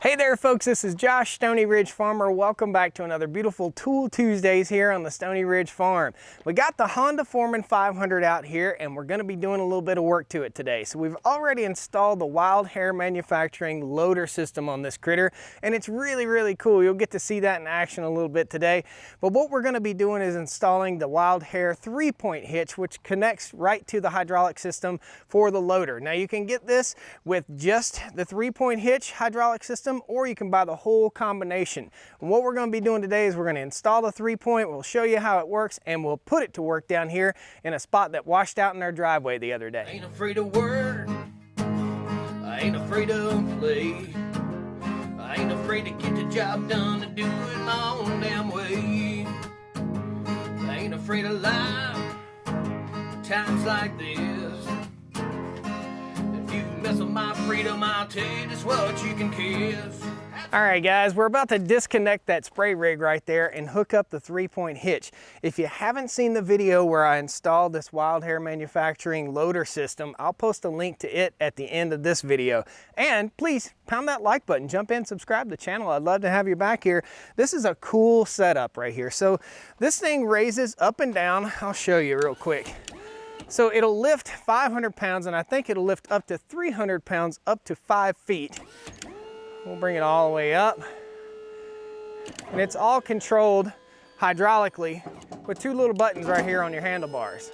Hey there folks, this is Josh, Stoney Ridge Farmer. Welcome back to another beautiful Tool Tuesdays here on the Stoney Ridge Farm. We got the Honda Foreman 500 out here and we're going to be doing a little bit of work to it today. So we've already installed the Wild Hair Manufacturing loader system on this critter and it's really cool. You'll get to see that in action a little bit today. But what we're going to be doing is installing the Wild Hair 3-point hitch, which connects right to the hydraulic system for the loader. Now you can get this with just the 3-point hitch hydraulic system, or you can buy the whole combination. And what we're going to be doing today is we're going to install the 3-point, we'll show you how it works, and we'll put it to work down here in a spot that washed out in our driveway the other day. I ain't afraid of work, I ain't afraid of play, I ain't afraid to get the job done and do it my own damn way. I ain't afraid of life, times like this. Mess with my freedom, I'll tell you just what you can kiss. All right guys, we're about to disconnect that spray rig right there and hook up the 3-point hitch. If you haven't seen the video where I installed this Wild Hair Manufacturing loader system, I'll post a link to it at the end of this video. And please pound that like button, jump in, subscribe to the channel. I'd love to have you back here. This is a cool setup right here. So this thing raises up and down. I'll show you real quick. So it'll lift 500 pounds and I think it'll lift up to 300 pounds up to 5 feet. We'll bring it all the way up. And it's all controlled hydraulically with 2 little buttons right here on your handlebars.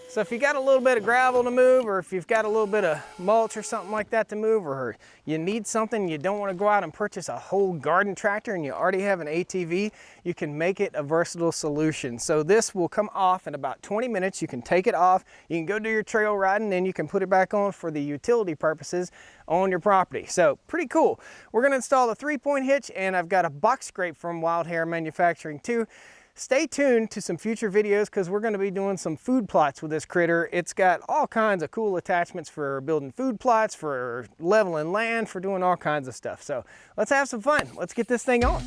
So if you got a little bit of gravel to move, or if you've got a little bit of mulch or something like that to move, or you need something, you don't want to go out and purchase a whole garden tractor and you already have an ATV, you can make it a versatile solution. So this will come off in about 20 minutes. You can take it off, you can go do your trail riding, then you can put it back on for the utility purposes on your property. So pretty cool. We're going to install the 3-point hitch, and I've got a box scrape from Wild Hair Manufacturing too. Stay tuned to some future videos because we're going to be doing some food plots with this critter. It's got all kinds of cool attachments for building food plots, for leveling land, for doing all kinds of stuff. So let's have some fun. Let's get this thing on.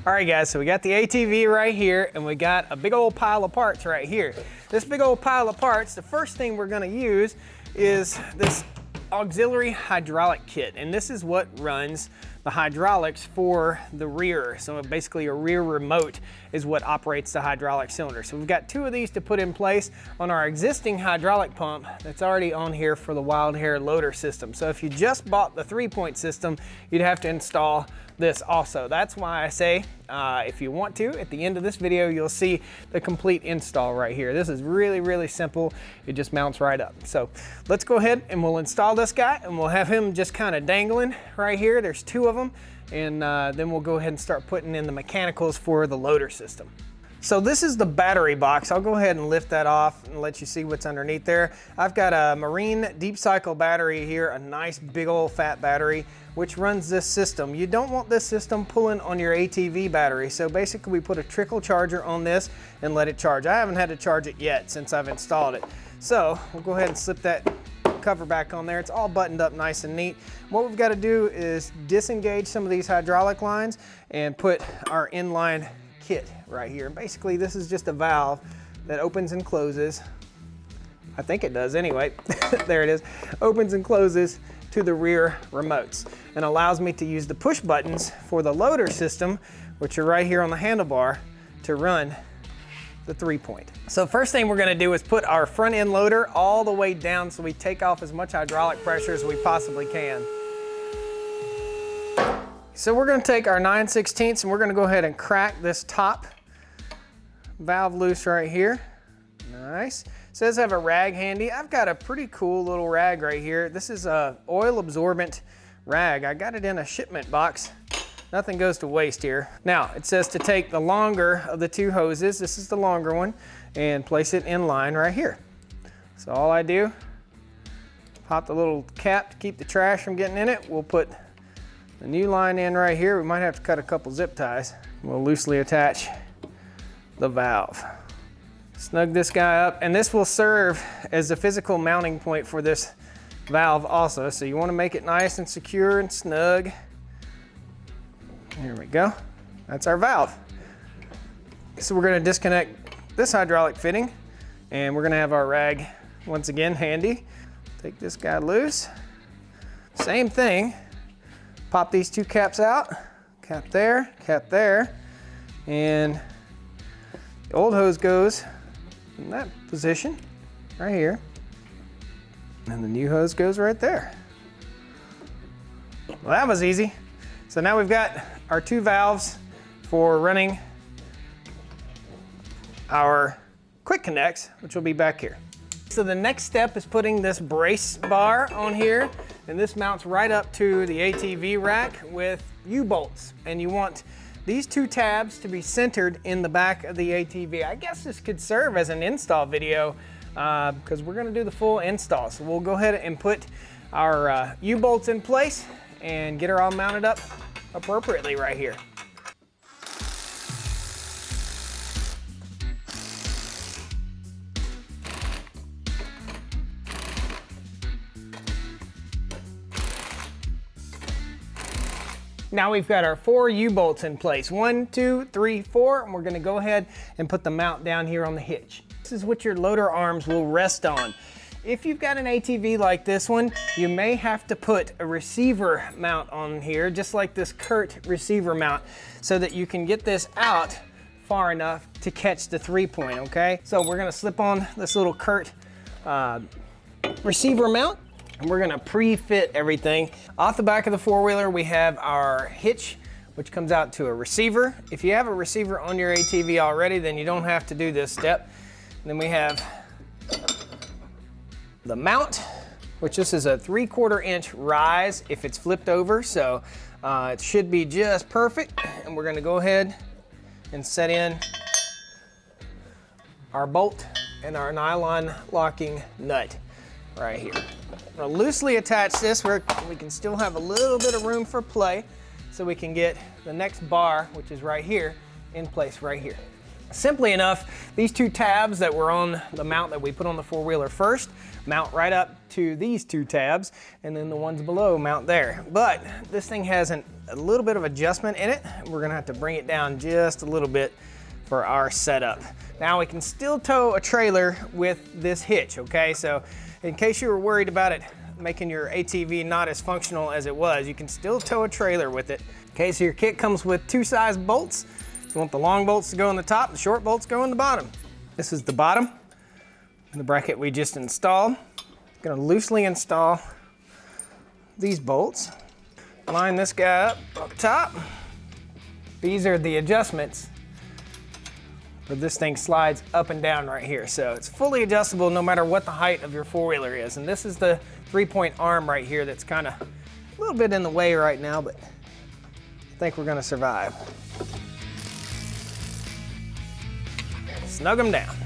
All right guys, so we got the ATV right here and we got a big old pile of parts right here. This big old pile of parts, the first thing we're going to use is this auxiliary hydraulic kit, and this is what runs the hydraulics for the rear. So basically a rear remote is what operates the hydraulic cylinder. So we've got 2 of these to put in place on our existing hydraulic pump that's already on here for the Wild Hair loader system. So if you just bought the 3-point system, you'd have to install this also. That's why I say if you want to, at the end of this video you'll see the complete install right here. This is really simple. It just mounts right up. So let's go ahead and we'll install this guy and we'll have him just kind of dangling right here. There's 2 of them, and then we'll go ahead and start putting in the mechanicals for the loader system. So this is the battery box. I'll go ahead and lift that off and let you see what's underneath there. I've got a Marine deep cycle battery here, a nice big old fat battery, which runs this system. You don't want this system pulling on your ATV battery. So basically we put a trickle charger on this and let it charge. I haven't had to charge it yet since I've installed it. So we'll go ahead and slip that cover back on there. It's all buttoned up nice and neat. What we've got to do is disengage some of these hydraulic lines and put our inline kit right here. Basically this is just a valve that opens and closes. I think it does anyway. There it is. Opens and closes to the rear remotes and allows me to use the push buttons for the loader system, which are right here on the handlebar, to run the 3-point. So first thing we're going to do is put our front end loader all the way down so we take off as much hydraulic pressure as we possibly can. So we're going to take our 9/16 and we're going to go ahead and crack this top valve loose right here. Nice. It says I have a rag handy. I've got a pretty cool little rag right here. This is a oil absorbent rag. I got it in a shipment box. Nothing goes to waste here. Now it says to take the longer of the 2 hoses, this is the longer one, and place it in line right here. So all I do, pop the little cap to keep the trash from getting in it. We'll put the new line in right here. We might have to cut a couple zip ties. We'll loosely attach the valve. Snug this guy up, and this will serve as a physical mounting point for this valve also. So you want to make it nice and secure and snug. Here we go. That's our valve. So we're going to disconnect this hydraulic fitting, And we're gonna have our rag once again handy. Take this guy loose. Same thing. Pop these two caps out. Cap there. And the old hose goes in that position right here. And the new hose goes right there. Well, that was easy. So now we've got our two valves for running our quick connects, which will be back here. So the next step is putting this brace bar on here, and this mounts right up to the ATV rack with U-bolts. And you want these two tabs to be centered in the back of the ATV. I guess this could serve as an install video because we're gonna do the full install. So we'll go ahead and put our U-bolts in place and get her all mounted up appropriately right here. Now we've got our 4 U-bolts in place. 1, 2, 3, 4, and we're gonna go ahead and put the mount down here on the hitch. This is what your loader arms will rest on. If you've got an ATV like this one, you may have to put a receiver mount on here, just like this Curt receiver mount, so that you can get this out far enough to catch the 3-point, okay? So we're gonna slip on this little Curt receiver mount, and we're gonna pre-fit everything. Off the back of the four-wheeler, we have our hitch, which comes out to a receiver. If you have a receiver on your ATV already, then you don't have to do this step. And then we have the mount, which this is a 3/4 inch rise if it's flipped over, so it should be just perfect. And we're gonna go ahead and set in our bolt and our nylon locking nut right here. I'm gonna loosely attach this where we can still have a little bit of room for play, so we can get the next bar, which is right here, in place right here. Simply enough, these two tabs that were on the mount that we put on the four-wheeler first mount right up to these two tabs, and then the ones below mount there. But this thing has a little bit of adjustment in it. We're gonna have to bring it down just a little bit for our setup. Now we can still tow a trailer with this hitch, okay? So in case you were worried about it making your ATV not as functional as it was, you can still tow a trailer with it. Okay, so your kit comes with 2 size bolts. You want the long bolts to go on the top, the short bolts go on the bottom. This is the bottom, the bracket we just installed. Gonna loosely install these bolts. Line this guy up top. These are the adjustments where this thing slides up and down right here. So it's fully adjustable no matter what the height of your four-wheeler is. And this is the 3-point arm right here that's kind of a little bit in the way right now, but I think we're gonna survive. Snug them down.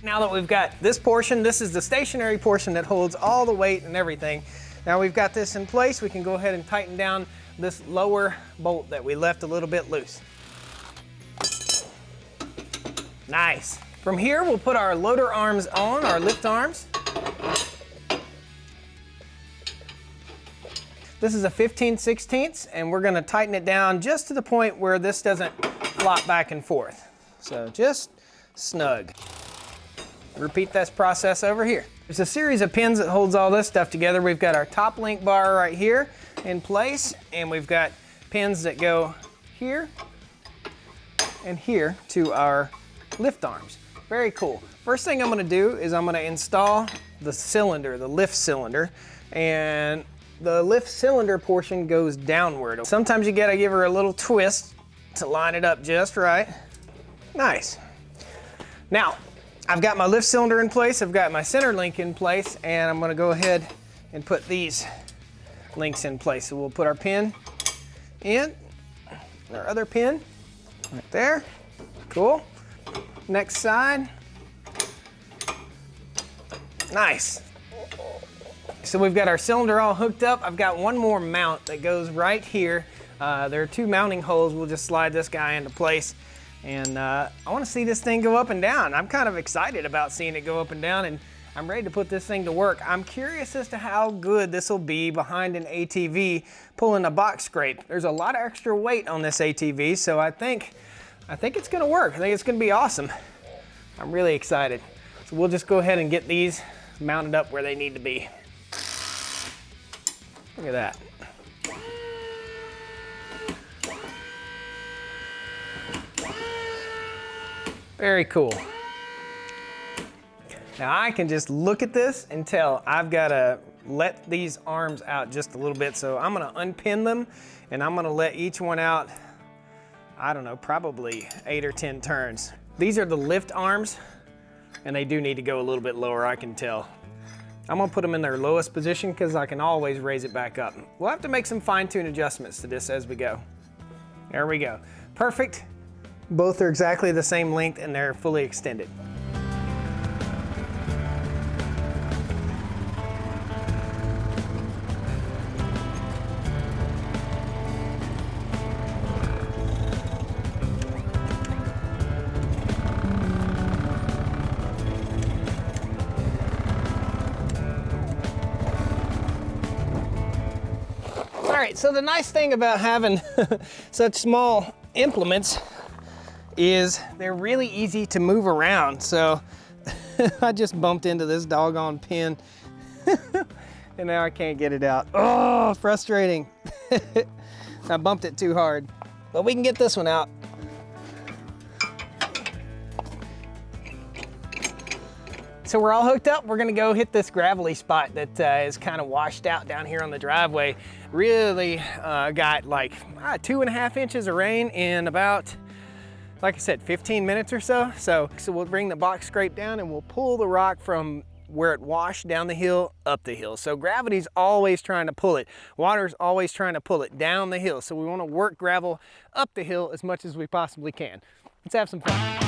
Now that we've got this portion, this is the stationary portion that holds all the weight and everything. Now we've got this in place, we can go ahead and tighten down this lower bolt that we left a little bit loose. Nice. From here, we'll put our loader arms on, our lift arms. This is a 15/16, and we're gonna tighten it down just to the point where this doesn't flop back and forth. So just snug. Repeat this process over here. There's a series of pins that holds all this stuff together. We've got our top link bar right here in place, and we've got pins that go here and here to our lift arms. Very cool. First thing I'm gonna do is I'm gonna install the cylinder, the lift cylinder, and the lift cylinder portion goes downward. Sometimes you gotta give her a little twist to line it up just right. Nice. Now, I've got my lift cylinder in place, I've got my center link in place, and I'm gonna go ahead and put these links in place. So we'll put our pin in, our other pin right there. Cool. Next side. Nice. So we've got our cylinder all hooked up. I've got one more mount that goes right here. There are 2 mounting holes. We'll just slide this guy into place. And I want to see this thing go up and down. I'm kind of excited about seeing it go up and down. And I'm ready to put this thing to work. I'm curious as to how good this will be behind an ATV pulling a box scrape. There's a lot of extra weight on this ATV, so I think it's gonna work. I think it's gonna be awesome. I'm really excited. So we'll just go ahead and get these mounted up where they need to be. Look at that. Very cool. Now I can just look at this and tell I've got to let these arms out just a little bit. So I'm gonna unpin them and I'm gonna let each one out, I don't know, probably 8 or 10 turns. These are the lift arms and they do need to go a little bit lower, I can tell. I'm gonna put them in their lowest position because I can always raise it back up. We'll have to make some fine-tune adjustments to this as we go. There we go. Perfect. Both are exactly the same length and they're fully extended. All right, so the nice thing about having such small implements is they're really easy to move around. So I just bumped into this doggone pin and now I can't get it out. Oh, frustrating. I bumped it too hard, but we can get this one out. So we're all hooked up. We're gonna go hit this gravelly spot that is kind of washed out down here on the driveway. Really got like 2.5 inches of rain in about, like I said, 15 minutes or so. So we'll bring the box scrape down and we'll pull the rock from where it washed down the hill up the hill. So gravity's always trying to pull it. Water's always trying to pull it down the hill. So we want to work gravel up the hill as much as we possibly can. Let's have some fun.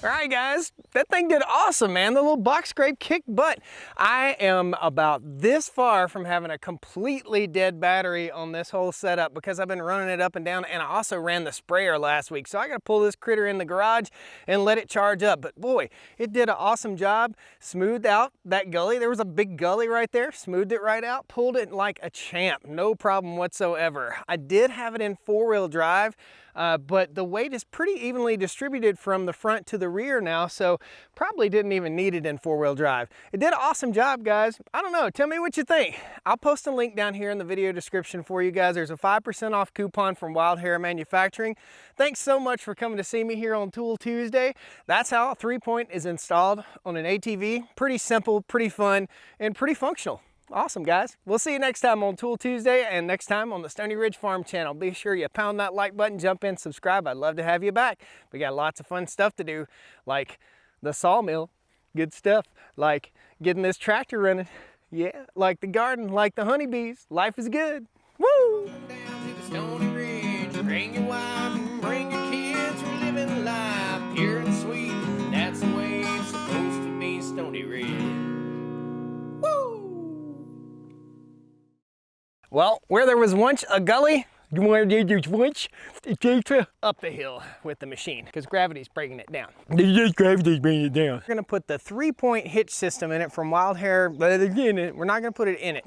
All right, guys, that thing did awesome, man. The little box scrape kicked butt. I am about this far from having a completely dead battery on this whole setup because I've been running it up and down, and I also ran the sprayer last week. So I gotta pull this critter in the garage and let it charge up. But boy, it did an awesome job. Smoothed out that gully. There was a big gully right there. Smoothed it right out, pulled it like a champ. No problem whatsoever. I did have it in 4-wheel drive. But the weight is pretty evenly distributed from the front to the rear now, so probably didn't even need it in 4-wheel drive. It did an awesome job, guys. I don't know, tell me what you think. I'll post a link down here in the video description for you guys. There's a 5% off coupon from Wild Hair Manufacturing. Thanks so much for coming to see me here on Tool Tuesday. That's how a 3-point is installed on an ATV. Pretty simple, pretty fun, and pretty functional. Awesome, guys. We'll see you next time on Tool Tuesday and next time on the Stoney Ridge Farm channel. Be sure you pound that like button, jump in, subscribe. I'd love to have you back. We got lots of fun stuff to do, like the sawmill, good stuff, like getting this tractor running, yeah, like the garden, like the honeybees. Life is good. Woo! Down to the Stoney Ridge, bring your wife and bring your kids. We're living life pure and sweet. That's the way it's supposed to be, Stoney Ridge. Well, where there was once a gully, up the hill with the machine because gravity's breaking it down. Gravity's bringing it down. We're gonna put the 3-point hitch system in it from Wild Hair, but again, we're not gonna put it in it.